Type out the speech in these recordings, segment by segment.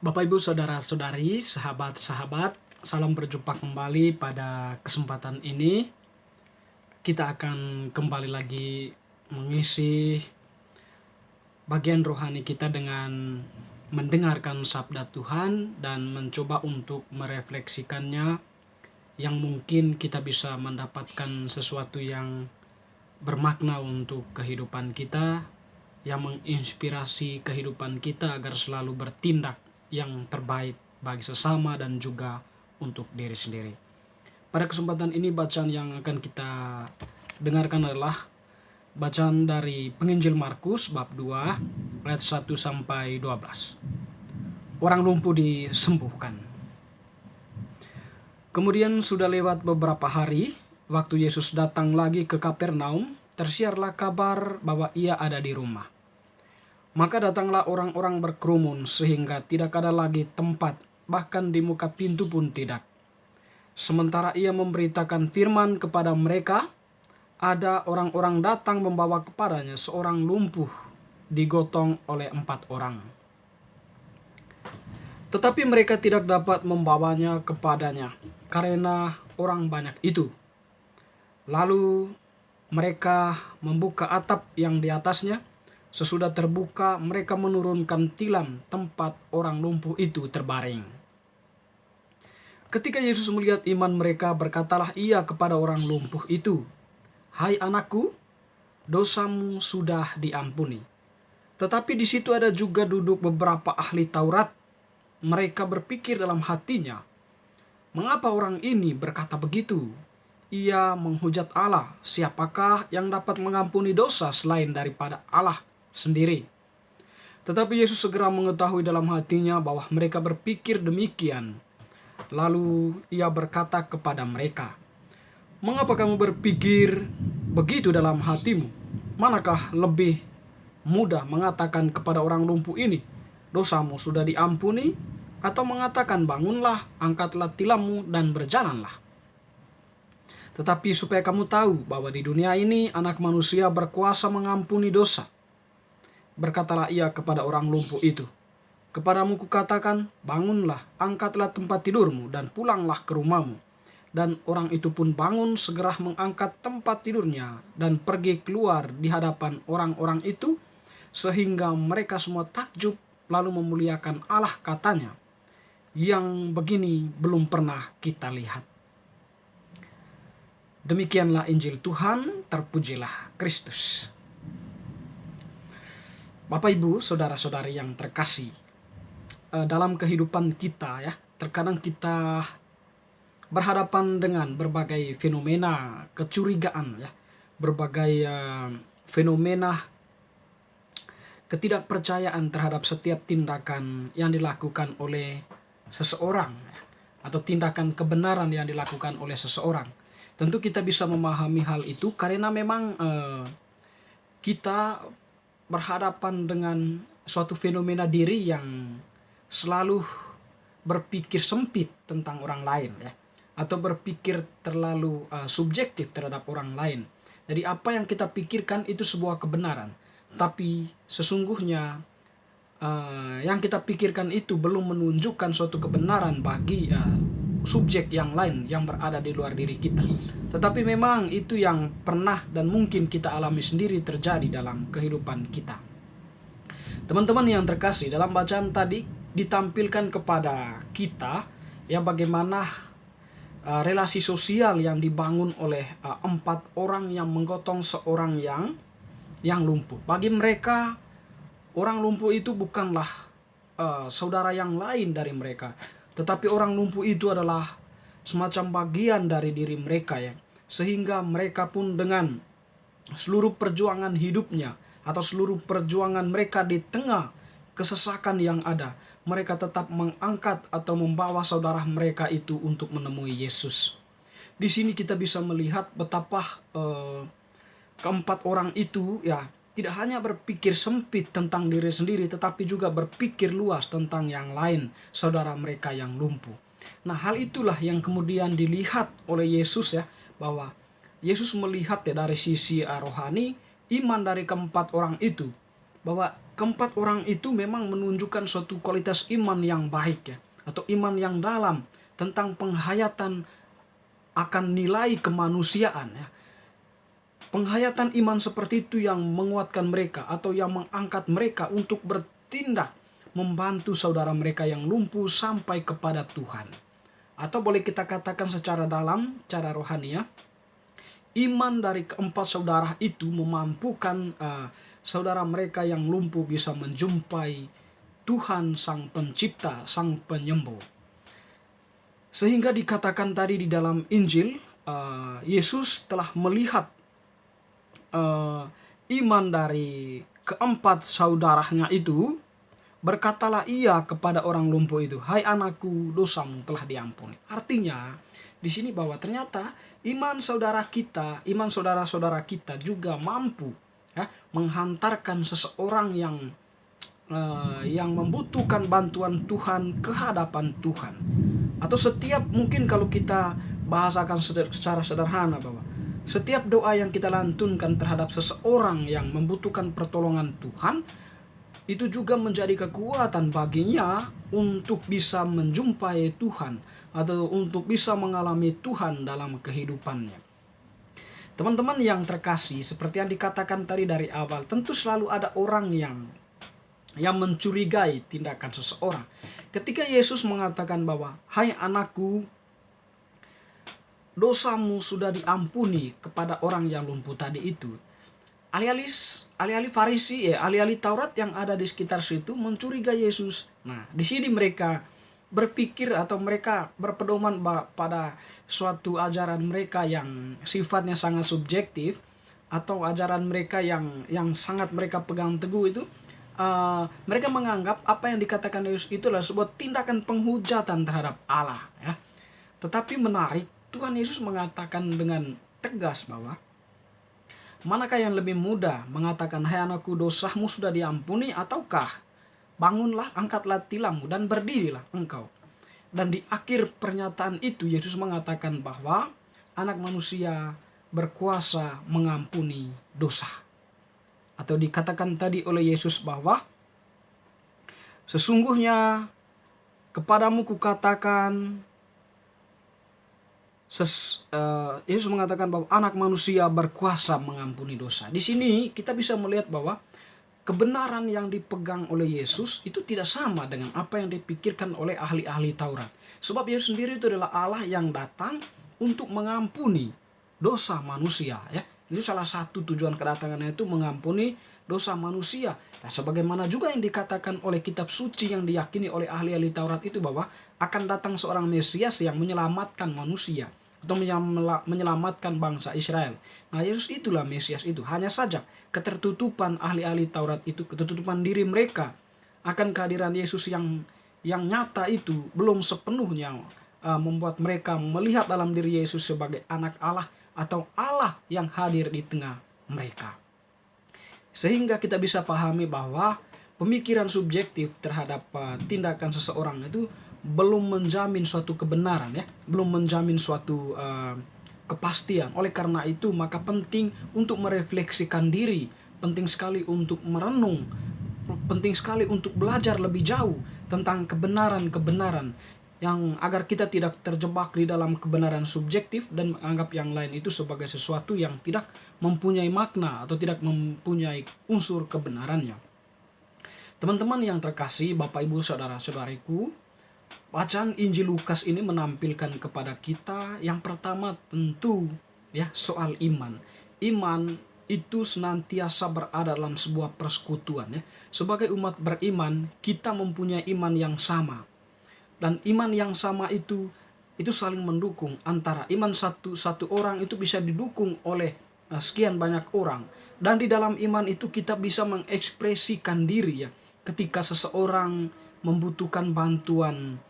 Bapak, Ibu, Saudara-saudari, sahabat-sahabat, salam berjumpa kembali pada kesempatan ini. Kita akan kembali lagi mengisi bagian rohani kita dengan mendengarkan sabda Tuhan dan mencoba untuk merefleksikannya, yang mungkin kita bisa mendapatkan sesuatu yang bermakna untuk kehidupan kita, yang menginspirasi kehidupan kita agar selalu bertindak yang terbaik bagi sesama dan juga untuk diri sendiri. Pada kesempatan ini bacaan yang akan kita dengarkan adalah bacaan dari Penginjil Markus bab 2 ayat 1 sampai 12. Orang lumpuh disembuhkan. Kemudian sudah lewat beberapa hari, waktu Yesus datang lagi ke Kapernaum, tersiarlah kabar bahwa ia ada di rumah. Maka datanglah orang-orang berkerumun sehingga tidak ada lagi tempat, bahkan di muka pintu pun tidak. Sementara ia memberitakan firman kepada mereka, ada orang-orang datang membawa kepadanya seorang lumpuh digotong oleh 4 orang. Tetapi mereka tidak dapat membawanya kepadanya karena orang banyak itu. Lalu mereka membuka atap yang di atasnya. Sesudah terbuka, mereka menurunkan tilam tempat orang lumpuh itu terbaring. Ketika Yesus melihat iman mereka, berkatalah ia kepada orang lumpuh itu, "Hai anakku, dosamu sudah diampuni." Tetapi di situ ada juga duduk beberapa ahli Taurat. Mereka berpikir dalam hatinya, "Mengapa orang ini berkata begitu? Ia menghujat Allah. Siapakah yang dapat mengampuni dosa selain daripada Allah sendiri?" Tetapi Yesus segera mengetahui dalam hatinya bahwa mereka berpikir demikian. Lalu ia berkata kepada mereka, "Mengapa kamu berpikir begitu dalam hatimu? Manakah lebih mudah mengatakan kepada orang lumpuh ini, 'Dosamu sudah diampuni,' atau mengatakan, 'Bangunlah, angkatlah tilammu dan berjalanlah'? Tetapi supaya kamu tahu bahwa di dunia ini Anak Manusia berkuasa mengampuni dosa." Berkatalah ia kepada orang lumpuh itu, "Kepadamu kukatakan, bangunlah, angkatlah tempat tidurmu dan pulanglah ke rumahmu." Dan orang itu pun bangun, segera mengangkat tempat tidurnya dan pergi keluar di hadapan orang-orang itu, sehingga mereka semua takjub lalu memuliakan Allah, katanya, "Yang begini belum pernah kita lihat." Demikianlah Injil Tuhan, terpujilah Kristus. Bapak, Ibu, Saudara-saudari yang terkasih, dalam kehidupan kita ya, terkadang kita berhadapan dengan berbagai fenomena kecurigaan ya, berbagai fenomena ketidakpercayaan terhadap setiap tindakan yang dilakukan oleh seseorang ya, atau tindakan kebenaran yang dilakukan oleh seseorang. Tentu kita bisa memahami hal itu karena memang kita berhadapan dengan suatu fenomena diri yang selalu berpikir sempit tentang orang lain ya, atau berpikir terlalu subjektif terhadap orang lain. Jadi apa yang kita pikirkan itu sebuah kebenaran, tapi sesungguhnya yang kita pikirkan itu belum menunjukkan suatu kebenaran bagi subjek yang lain yang berada di luar diri kita. Tetapi memang itu yang pernah dan mungkin kita alami sendiri terjadi dalam kehidupan kita. Teman-teman yang terkasih, dalam bacaan tadi ditampilkan kepada kita ya bagaimana relasi sosial yang dibangun oleh 4 orang yang menggotong seorang yang lumpuh. Bagi mereka, orang lumpuh itu bukanlah saudara yang lain dari mereka, tetapi orang lumpuh itu adalah semacam bagian dari diri mereka ya. Sehingga mereka pun dengan seluruh perjuangan hidupnya atau seluruh perjuangan mereka di tengah kesesakan yang ada, mereka tetap mengangkat atau membawa saudara mereka itu untuk menemui Yesus. Di sini kita bisa melihat betapa keempat orang itu ya tidak hanya berpikir sempit tentang diri sendiri, tetapi juga berpikir luas tentang yang lain, saudara mereka yang lumpuh. Nah, hal itulah yang kemudian dilihat oleh Yesus ya, bahwa Yesus melihat ya dari sisi rohani iman dari keempat orang itu, bahwa keempat orang itu memang menunjukkan suatu kualitas iman yang baik ya, atau iman yang dalam tentang penghayatan akan nilai kemanusiaan ya. Penghayatan iman seperti itu yang menguatkan mereka atau yang mengangkat mereka untuk bertindak membantu saudara mereka yang lumpuh sampai kepada Tuhan. Atau boleh kita katakan secara dalam, cara rohani ya, iman dari keempat saudara itu memampukan saudara mereka yang lumpuh bisa menjumpai Tuhan Sang Pencipta, Sang Penyembuh. Sehingga dikatakan tadi di dalam Injil, Yesus telah melihat iman dari keempat saudaranya itu. Berkatalah ia kepada orang lumpuh itu, "Hai anakku, dosamu telah diampuni." Artinya di sini bahwa ternyata iman saudara kita, iman saudara-saudara kita juga mampu ya, menghantarkan seseorang yang membutuhkan bantuan Tuhan ke hadapan Tuhan. Atau setiap, mungkin kalau kita bahasakan secara sederhana, bahwa setiap doa yang kita lantunkan terhadap seseorang yang membutuhkan pertolongan Tuhan, itu juga menjadi kekuatan baginya untuk bisa menjumpai Tuhan atau untuk bisa mengalami Tuhan dalam kehidupannya. Teman-teman yang terkasih, seperti yang dikatakan tadi dari awal, tentu selalu ada orang yang mencurigai tindakan seseorang. Ketika Yesus mengatakan bahwa, "Hai anakku, dosamu sudah diampuni," kepada orang yang lumpuh tadi itu, alih-alih Farisi, alih-alih Taurat yang ada di sekitar situ mencurigai Yesus. Nah, di sini mereka berpikir atau mereka berpedoman pada suatu ajaran mereka yang sifatnya sangat subjektif, atau ajaran mereka yang sangat mereka pegang teguh itu. Mereka menganggap apa yang dikatakan Yesus itu adalah sebuah tindakan penghujatan terhadap Allah ya. Tetapi menarik, Tuhan Yesus mengatakan dengan tegas bahwa manakah yang lebih mudah, mengatakan, "Hai anakku, dosamu sudah diampuni," ataukah, "Bangunlah, angkatlah tilammu dan berdirilah engkau." Dan di akhir pernyataan itu Yesus mengatakan bahwa Anak Manusia berkuasa mengampuni dosa. Atau dikatakan tadi oleh Yesus bahwa, "Sesungguhnya kepadamu kukatakan," Yesus mengatakan bahwa Anak Manusia berkuasa mengampuni dosa. Di sini kita bisa melihat bahwa kebenaran yang dipegang oleh Yesus itu tidak sama dengan apa yang dipikirkan oleh ahli-ahli Taurat. Sebab Yesus sendiri itu adalah Allah yang datang untuk mengampuni dosa manusia ya. Itu salah satu tujuan kedatangannya, itu mengampuni dosa manusia. Nah, sebagaimana juga yang dikatakan oleh kitab suci yang diyakini oleh ahli-ahli Taurat itu, bahwa akan datang seorang Mesias yang menyelamatkan manusia atau menyelamatkan bangsa Israel. Nah, Yesus itulah Mesias itu. Hanya saja ketertutupan ahli-ahli Taurat itu, ketertutupan diri mereka akan kehadiran Yesus yang nyata itu belum sepenuhnya membuat mereka melihat dalam diri Yesus sebagai anak Allah atau Allah yang hadir di tengah mereka. Sehingga kita bisa pahami bahwa pemikiran subjektif terhadap tindakan seseorang itu belum menjamin suatu kebenaran ya, belum menjamin suatu kepastian. Oleh karena itu maka penting untuk merefleksikan diri, penting sekali untuk merenung, penting sekali untuk belajar lebih jauh tentang kebenaran-kebenaran, yang agar kita tidak terjebak di dalam kebenaran subjektif dan menganggap yang lain itu sebagai sesuatu yang tidak mempunyai makna atau tidak mempunyai unsur kebenarannya. Teman-teman yang terkasih, Bapak Ibu Saudara-saudariku, bacaan Injil Lukas ini menampilkan kepada kita yang pertama tentu ya soal iman. Iman itu senantiasa berada dalam sebuah persekutuan ya. Sebagai umat beriman, kita mempunyai iman yang sama. Dan iman yang sama itu saling mendukung. Antara iman satu orang itu bisa didukung oleh sekian banyak orang. Dan di dalam iman itu kita bisa mengekspresikan diri ya. Ketika seseorang membutuhkan bantuan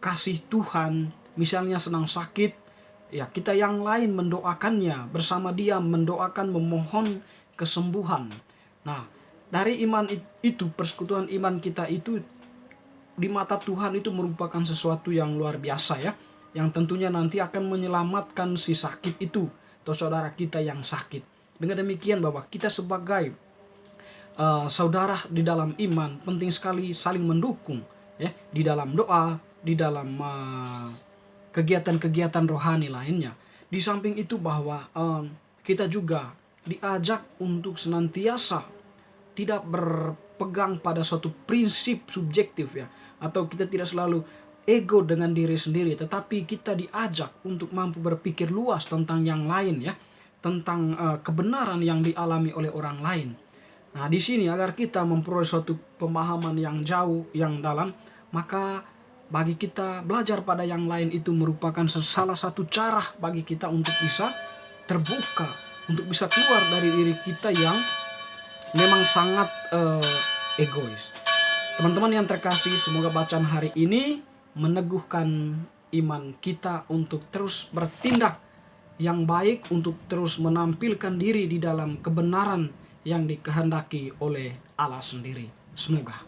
kasih Tuhan, misalnya sedang sakit, ya kita yang lain mendoakannya, bersama dia mendoakan, memohon kesembuhan. Nah, dari iman itu, persekutuan iman kita itu di mata Tuhan itu merupakan sesuatu yang luar biasa ya, yang tentunya nanti akan menyelamatkan si sakit itu atau saudara kita yang sakit. Dengan demikian bahwa kita sebagai saudara di dalam iman penting sekali saling mendukung ya, di dalam doa, di dalam kegiatan-kegiatan rohani lainnya. Di samping itu bahwa kita juga diajak untuk senantiasa tidak berpegang pada suatu prinsip subjektif ya, atau kita tidak selalu ego dengan diri sendiri, tetapi kita diajak untuk mampu berpikir luas tentang yang lain ya, tentang kebenaran yang dialami oleh orang lain. Nah, di sini agar kita memperoleh suatu pemahaman yang jauh, yang dalam, maka bagi kita belajar pada yang lain itu merupakan salah satu cara bagi kita untuk bisa terbuka, untuk bisa keluar dari diri kita yang memang sangat egois. Teman-teman yang terkasih, semoga bacaan hari ini meneguhkan iman kita untuk terus bertindak yang baik, untuk terus menampilkan diri di dalam kebenaran yang dikehendaki oleh Allah sendiri. Semoga.